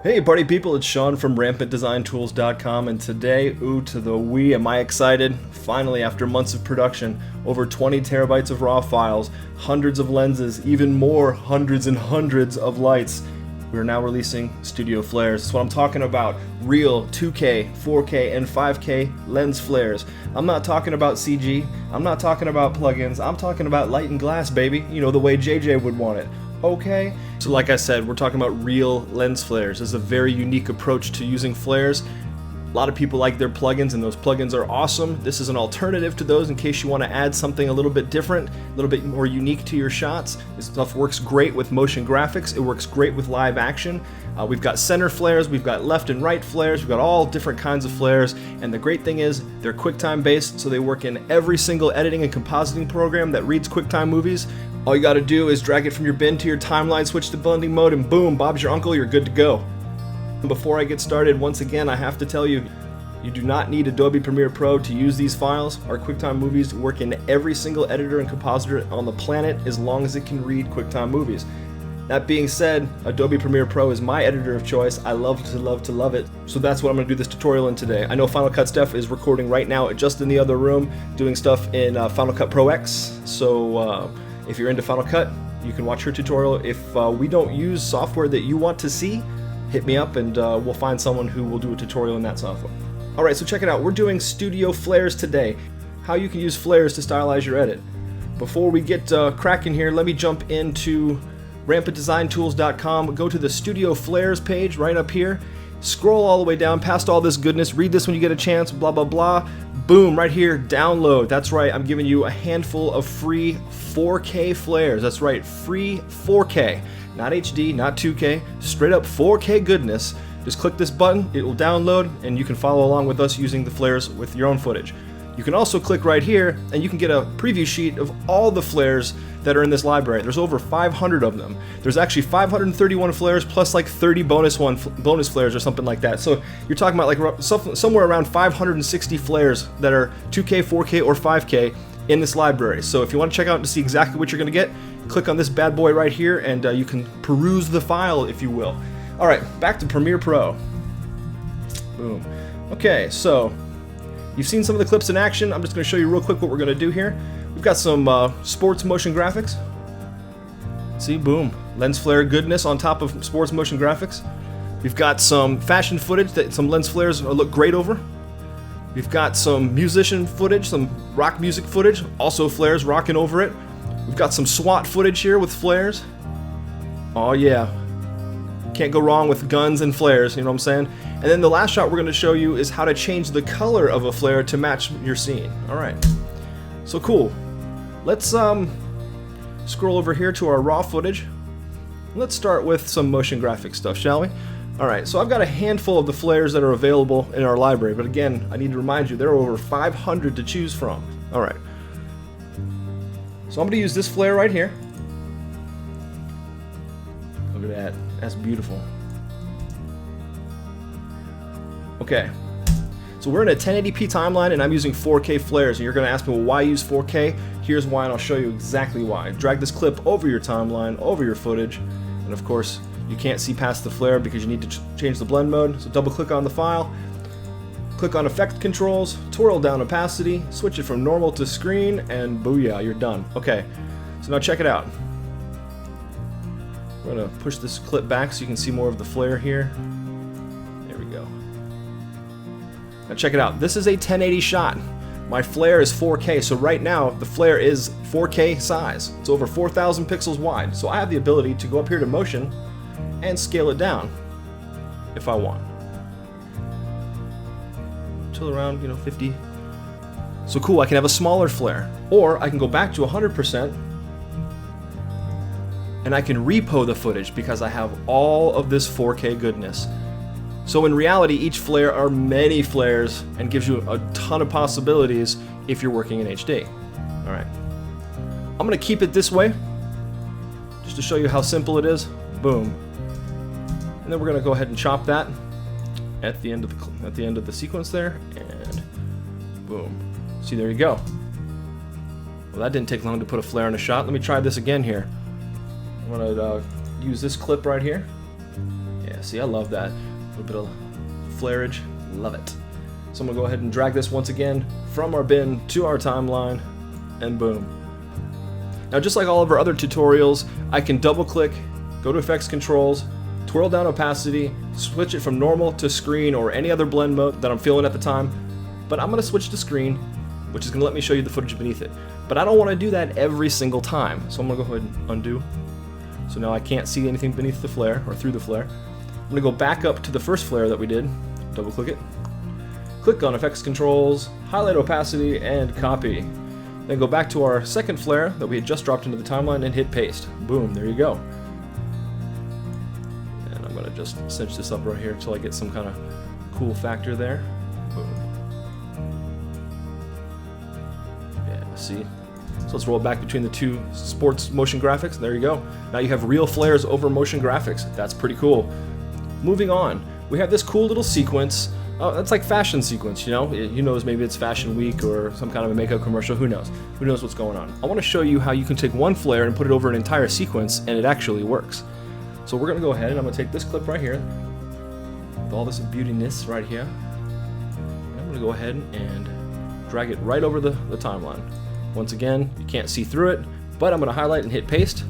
Hey party people, it's Sean from RampantDesignTools.com, and today, ooh to the wee, am I excited. Finally, after months of production, over 20 terabytes of raw files, hundreds of lenses, even more hundreds and hundreds of lights, we're now releasing studio flares. That's what I'm talking about. Real 2K, 4K, and 5K lens flares. I'm not talking about CG, I'm not talking about plugins, I'm talking about light and glass, baby. You know, the way JJ would want it. Okay? So like I said, we're talking about real lens flares. This is a very unique approach to using flares. A lot of people like their plugins, and those plugins are awesome. This is an alternative to those in case you want to add something a little bit different, a little bit more unique to your shots. This stuff works great with motion graphics. It works great with live action. We've got center flares, we've got left and right flares, we've got all different kinds of flares, and the great thing is they're QuickTime based, so they work in every single editing and compositing program that reads QuickTime movies. All you gotta do is drag it from your bin to your timeline, switch to blending mode, and boom, Bob's your uncle, you're good to go. Before I get started, once again, I have to tell you, you do not need Adobe Premiere Pro to use these files. Our QuickTime movies work in every single editor and compositor on the planet as long as it can read QuickTime movies. That being said, Adobe Premiere Pro is my editor of choice. I love it. So that's what I'm going to do this tutorial in today. I know Final Cut Steph is recording right now just in the other room, doing stuff in Final Cut Pro X. So if you're into Final Cut, you can watch her tutorial. If we don't use software that you want to see, hit me up and we'll find someone who will do a tutorial in that software. Alright, so check it out. We're doing studio flares today. How you can use flares to stylize your edit. Before we get cracking here, let me jump into RampantDesignTools.com. Go to the Studio Flares page right up here. Scroll all the way down past all this goodness. Read this when you get a chance, blah, blah, blah. Boom, right here, download. That's right, I'm giving you a handful of free 4K flares. That's right, free 4K. Not HD, not 2K, straight up 4K goodness. Just click this button, it will download, and you can follow along with us using the flares with your own footage. You can also click right here, and you can get a preview sheet of all the flares that are in this library. There's over 500 of them. There's actually 531 flares plus like 30 bonus flares or something like that. So you're talking about like somewhere around 560 flares that are 2K, 4K, or 5K in this library. So if you want to check out to see exactly what you're going to get, click on this bad boy right here, and you can peruse the file, if you will. All right, back to Premiere Pro. Boom. Okay, so you've seen some of the clips in action. I'm just going to show you real quick what we're going to do here. We've got some sports motion graphics. See, boom, lens flare goodness on top of sports motion graphics. We've got some fashion footage that some lens flares look great over. We've got some musician footage, some rock music footage, also flares rocking over it. We've got some SWAT footage here with flares. Oh yeah, can't go wrong with guns and flares, you know what I'm saying? And then the last shot we're going to show you is how to change the color of a flare to match your scene. Alright, so cool. Let's scroll over here to our raw footage. Let's start with some motion graphic stuff, shall we? Alright, so I've got a handful of the flares that are available in our library, but again, I need to remind you, there are over 500 to choose from. Alright. So I'm going to use this flare right here. Look at that. That's beautiful. Okay. So we're in a 1080p timeline and I'm using 4K flares, and you're going to ask me, well, why use 4K? Here's why, and I'll show you exactly why. Drag this clip over your timeline, over your footage, and of course, you can't see past the flare because you need to change the blend mode. So double click on the file, click on effect controls, twirl down opacity, switch it from normal to screen, and booyah, you're done. Okay, so now check it out. We're going to push this clip back so you can see more of the flare here. There we go. Now check it out. This is a 1080 shot. My flare is 4K, so right now the flare is 4K size. It's over 4,000 pixels wide. So I have the ability to go up here to motion and scale it down if I want. Till around, 50. So cool, I can have a smaller flare. Or I can go back to 100%. And I can repo the footage because I have all of this 4K goodness. So in reality, each flare are many flares and gives you a ton of possibilities if you're working in HD. Alright. I'm going to keep it this way, just to show you how simple it is. Boom. And then we're going to go ahead and chop that at the end of the sequence there, and boom. See, there you go. Well, that didn't take long to put a flare in a shot. Let me try this again here. I'm going to use this clip right here. Yeah. Yeah, see, I love that. A little bit of flareage, love it. So I'm gonna go ahead and drag this once again from our bin to our timeline, and boom. Now, just like all of our other tutorials, I can double click, go to effects controls, twirl down opacity, switch it from normal to screen or any other blend mode that I'm feeling at the time, but I'm gonna switch to screen, which is gonna let me show you the footage beneath it. But I don't wanna do that every single time, so I'm gonna go ahead and undo. So now I can't see anything beneath the flare, or through the flare. I'm gonna go back up to the first flare that we did, double click it, click on effects controls, highlight opacity, and copy. Then go back to our second flare that we had just dropped into the timeline and hit paste. Boom, there you go. And I'm gonna just cinch this up right here until I get some kind of cool factor there. Boom. Yeah, see? So let's roll it back between the two sports motion graphics. There you go. Now you have real flares over motion graphics. That's pretty cool. Moving on, we have this cool little sequence. It's like fashion sequence, you know? Who knows, maybe it's Fashion Week or some kind of a makeup commercial, who knows? Who knows what's going on? I want to show you how you can take one flare and put it over an entire sequence and it actually works. So we're going to go ahead and I'm going to take this clip right here, with all this beautiness right here, and I'm going to go ahead and drag it right over the timeline. Once again, you can't see through it, but I'm going to highlight and hit paste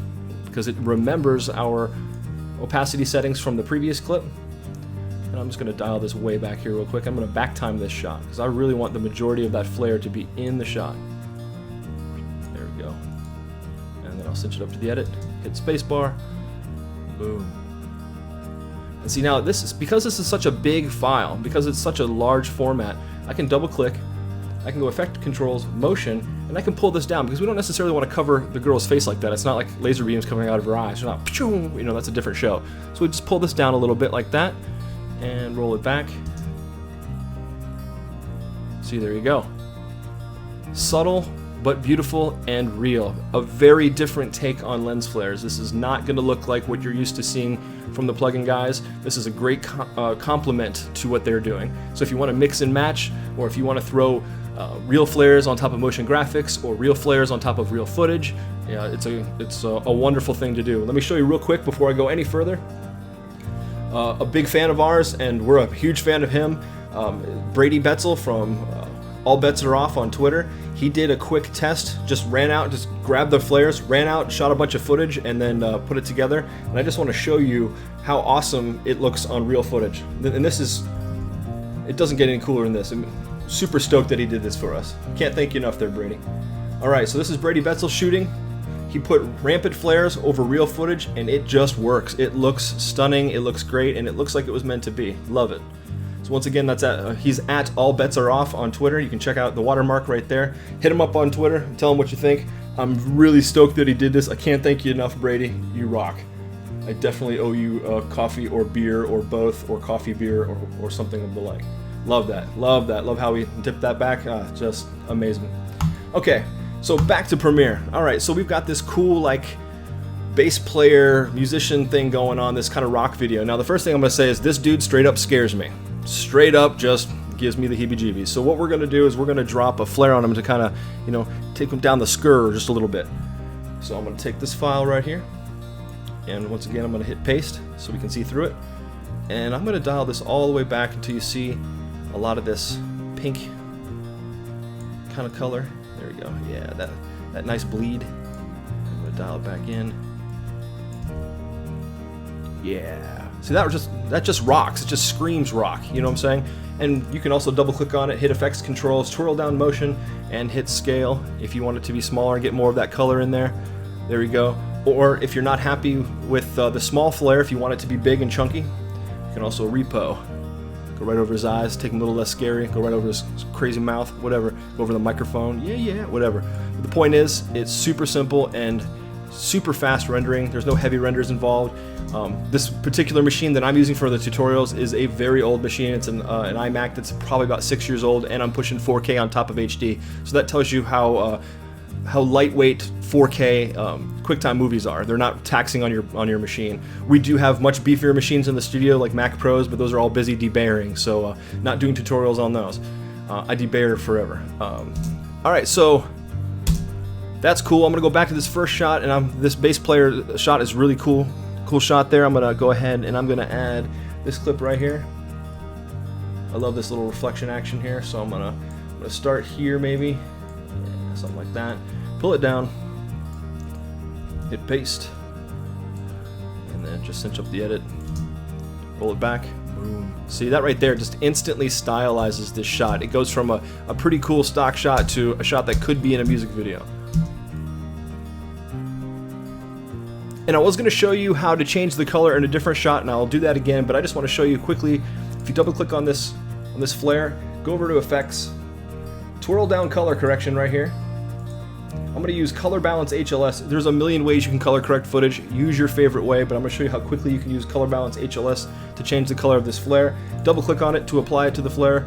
because it remembers our opacity settings from the previous clip. And I'm just going to dial this way back here real quick. I'm going to back time this shot because I really want the majority of that flare to be in the shot. There we go. And then I'll cinch it up to the edit, hit spacebar, boom. And see, now this is because this is such a big file, because it's such a large format, I can double click, I can go effect controls, motion, and I can pull this down because we don't necessarily want to cover the girl's face like that. It's not like laser beams coming out of her eyes. It's not, you know, that's a different show. So we just pull this down a little bit like that and roll it back. See, there you go. Subtle but beautiful and real. A very different take on lens flares. This is not going to look like what you're used to seeing from the plugin guys. This is a great complement to what they're doing. So if you want to mix and match, or if you want to throw real flares on top of motion graphics, or real flares on top of real footage, yeah, it's a wonderful thing to do. Let me show you real quick before I go any further. A big fan of ours, and we're a huge fan of him, Brady Betzel from All Bets Are Off on Twitter. He did a quick test, just ran out, just grabbed the flares, ran out, shot a bunch of footage, and then put it together. And I just want to show you how awesome it looks on real footage. And this is, it doesn't get any cooler than this. I'm super stoked that he did this for us. Can't thank you enough there, Brady. All right, so this is Brady Betzel shooting. He put rampant flares over real footage, and it just works. It looks stunning, it looks great, and it looks like it was meant to be. Love it. So once again, that's he's at All Bets Are Off on Twitter. You can check out the watermark right there. Hit him up on Twitter, tell him what you think. I'm really stoked that he did this. I can't thank you enough, Brady. You rock. I definitely owe you coffee or beer or both, or coffee, beer, or something of the like. Love that, love that. Love how we dipped that back. Just amazing. Okay. So back to Premiere. All right, so we've got this cool like bass player musician thing going on, this kind of rock video. Now the first thing I'm gonna say is this dude straight up scares me. Straight up just gives me the heebie-jeebies. So what we're gonna do is we're gonna drop a flare on him to kind of, you know, take him down the scur just a little bit. So I'm gonna take this file right here, and once again I'm gonna hit paste so we can see through it. And I'm gonna dial this all the way back until you see a lot of this pink kind of color. There we go. Yeah, that nice bleed. I'm gonna dial it back in. Yeah. See, that just rocks. It just screams rock. You know what I'm saying? And you can also double click on it, hit effects controls, twirl down motion, and hit scale if you want it to be smaller and get more of that color in there. There we go. Or if you're not happy with the small flare, if you want it to be big and chunky, you can also repo. Go right over his eyes, take him a little less scary, go right over his crazy mouth, whatever, go over the microphone, yeah, whatever. But the point is, it's super simple and super fast rendering. There's no heavy renders involved. This particular machine that I'm using for the tutorials is a very old machine. It's an iMac that's probably about 6 years old, and I'm pushing 4K on top of HD. So that tells you how lightweight 4K QuickTime movies are. They're not taxing on your machine. We do have much beefier machines in the studio, like Mac Pros, but those are all busy debayering, so not doing tutorials on those. I debayer forever. All right, so that's cool. I'm gonna go back to this first shot, and this bass player shot is really cool Cool shot there. I'm gonna go ahead and I'm gonna add this clip right here. I love this little reflection action here, so I'm gonna start here maybe, yeah, something like that. Pull it down, hit paste, and then just cinch up the edit. Roll it back. Boom. See, that right there just instantly stylizes this shot. It goes from a pretty cool stock shot to a shot that could be in a music video. And I was going to show you how to change the color in a different shot, and I'll do that again, but I just want to show you quickly. If you double click on this flare, go over to effects, twirl down color correction right here. I'm going to use color balance HLS. There's a million ways you can color correct footage. Use your favorite way, but I'm going to show you how quickly you can use color balance HLS to change the color of this flare. Double click on it to apply it to the flare.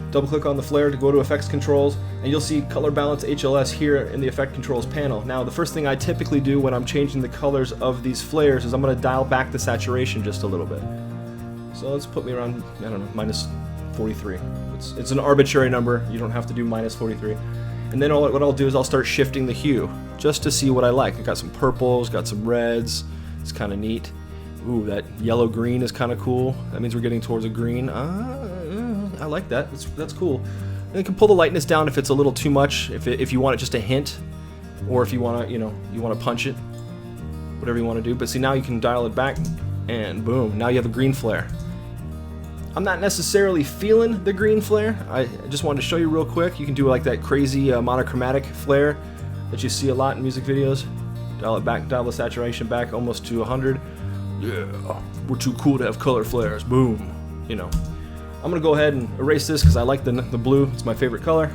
Double click on the flare to go to effects controls, and you'll see color balance HLS here in the effect controls panel. Now the first thing I typically do when I'm changing the colors of these flares is I'm going to dial back the saturation just a little bit. So let's put me around, I don't know, minus 43. It's an arbitrary number. You don't have to do minus 43. And then what I'll do is I'll start shifting the hue just to see what I like. I got some purples, got some reds. It's kind of neat. Ooh, that yellow green is kind of cool. That means we're getting towards a green. I like that. That's cool. And you can pull the lightness down if it's a little too much. If you want it just a hint, or if you want to, you want to punch it. Whatever you want to do. But see, now you can dial it back, and boom, now you have a green flare. I'm not necessarily feeling the green flare. I just wanted to show you real quick. You can do like that crazy monochromatic flare that you see a lot in music videos. Dial it back, dial the saturation back almost to 100. Yeah, we're too cool to have color flares. Boom. I'm gonna go ahead and erase this because I like the blue. It's my favorite color.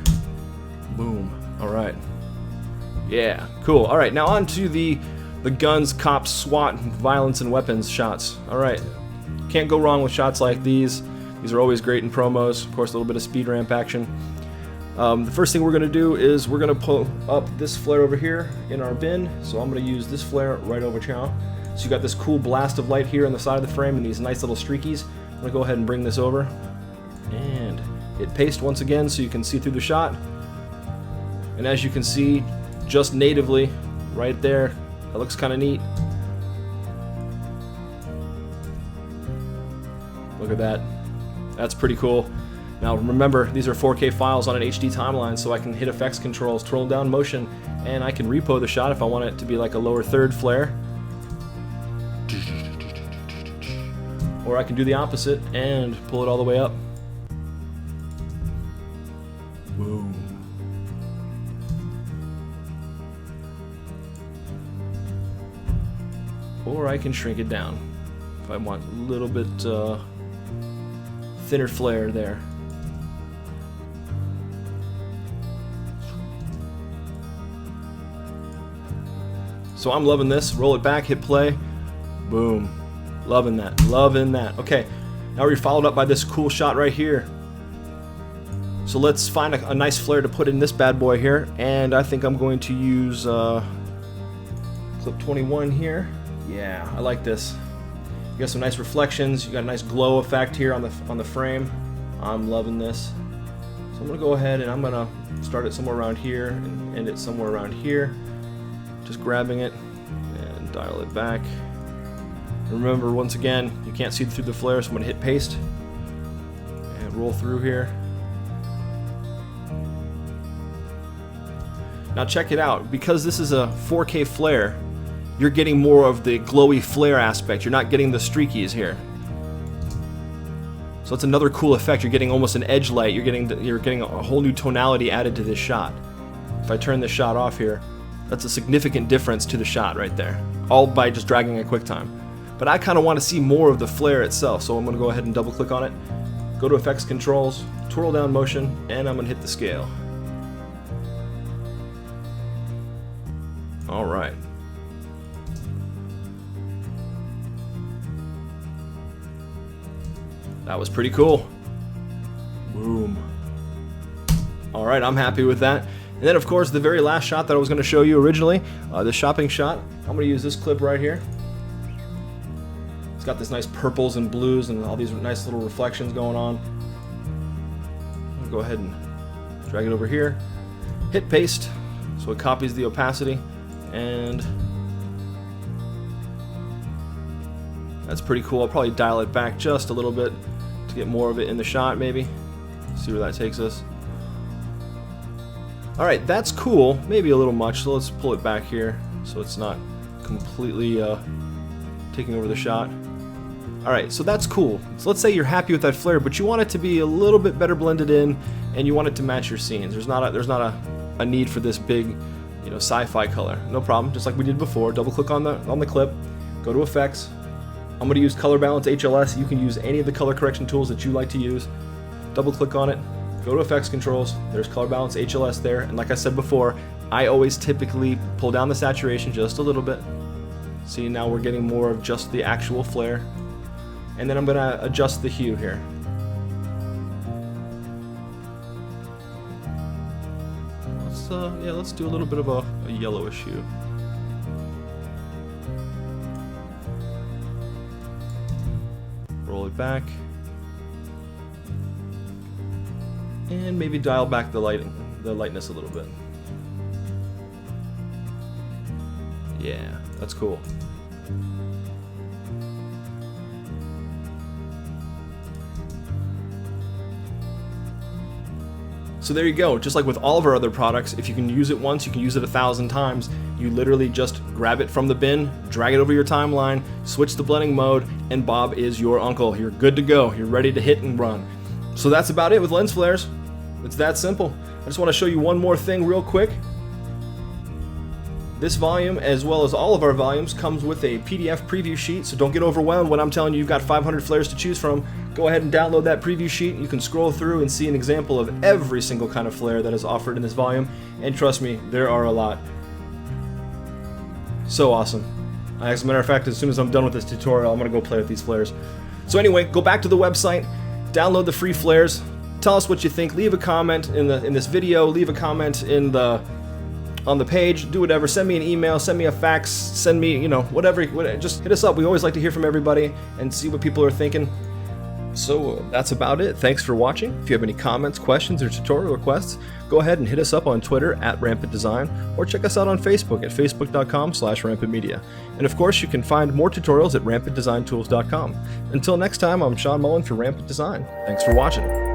Boom. All right. Yeah, cool. All right, now on to the guns, cops, SWAT, violence, and weapons shots. All right. Can't go wrong with shots like these. These are always great in promos. Of course, a little bit of speed ramp action. The first thing we're going to do is we're going to pull up this flare over here in our bin. So I'm going to use this flare right over here. So you got this cool blast of light here on the side of the frame and these nice little streakies. I'm going to go ahead and bring this over and hit paste once again so you can see through the shot. And as you can see, just natively right there, that looks kind of neat. Look at that. That's pretty cool. Now remember, these are 4K files on an HD timeline, so I can hit effects controls, twirl down motion, and I can repo the shot if I want it to be like a lower third flare. Or I can do the opposite and pull it all the way up. Boom. Or I can shrink it down if I want a little bit thinner flare there. So I'm loving this. Roll it back, hit play. Boom. Loving that. Loving that. Okay, now we're followed up by this cool shot right here. So let's find a nice flare to put in this bad boy here. And I think I'm going to use clip 21 here. Yeah, I like this. You got some nice reflections. You got a nice glow effect here on the frame. I'm loving this. So I'm gonna go ahead and I'm gonna start it somewhere around here and end it somewhere around here. Just grabbing it and dial it back. And remember, once again, you can't see through the flare, so I'm gonna hit paste and roll through here. Now check it out. Because this is a 4K flare, you're getting more of the glowy flare aspect. You're not getting the streakies here. So it's another cool effect. You're getting almost an edge light. You're getting a whole new tonality added to this shot. If I turn this shot off here, that's a significant difference to the shot right there. All by just dragging a QuickTime. But I kind of want to see more of the flare itself, so I'm going to go ahead and double click on it. Go to effects controls, twirl down motion, and I'm going to hit the scale. All right. That was pretty cool. Boom. All right, I'm happy with that. And then, of course, the very last shot that I was going to show you originally, the shopping shot. I'm going to use this clip right here. It's got this nice purples and blues and all these nice little reflections going on. I'm going to go ahead and drag it over here. Hit paste so it copies the opacity. And That's pretty cool. I'll probably dial it back just a little bit to get more of it in the shot, maybe. See where that takes us. Alright, that's cool. Maybe a little much, so let's pull it back here so it's not completely taking over the shot. Alright, so that's cool. So let's say you're happy with that flare, but you want it to be a little bit better blended in, and you want it to match your scenes. There's not a need for this big, you know, sci-fi color. No problem. Just like we did before. Double click on the clip, go to Effects. I'm going to use Color Balance HLS. You can use any of the color correction tools that you like to use. Double click on it, go to Effects Controls. There's Color Balance HLS there, and like I said before, I always typically pull down the saturation just a little bit. See, now we're getting more of just the actual flare. And then I'm going to adjust the hue here. Let's do a little bit of a yellowish hue. Roll it back. And maybe dial back the lightness a little bit. Yeah, that's cool. So there you go. Just like with all of our other products, if you can use it once, you can use it 1,000 times. You literally just grab it from the bin, drag it over your timeline, switch the blending mode, and Bob is your uncle. You're good to go. You're ready to hit and run. So that's about it with lens flares. It's that simple. I just want to show you one more thing real quick. This volume, as well as all of our volumes, comes with a PDF preview sheet, so don't get overwhelmed when I'm telling you you've got 500 flares to choose from. Go ahead and download that preview sheet. You can scroll through and see an example of every single kind of flare that is offered in this volume, and trust me, there are a lot. So awesome. As a matter of fact, as soon as I'm done with this tutorial, I'm going to go play with these flares. So anyway, go back to the website, download the free flares, tell us what you think, leave a comment in this video, leave a comment on the page, do whatever, send me an email, send me a fax, send me, you know, whatever, just hit us up. We always like to hear from everybody and see what people are thinking. So that's about it. Thanks for watching. If you have any comments, questions, or tutorial requests, go ahead and hit us up on Twitter @RampantDesign, or check us out on Facebook at facebook.com/rampantmedia. And of course, you can find more tutorials at rampantdesigntools.com. Until next time, I'm Sean Mullen for Rampant Design. Thanks for watching.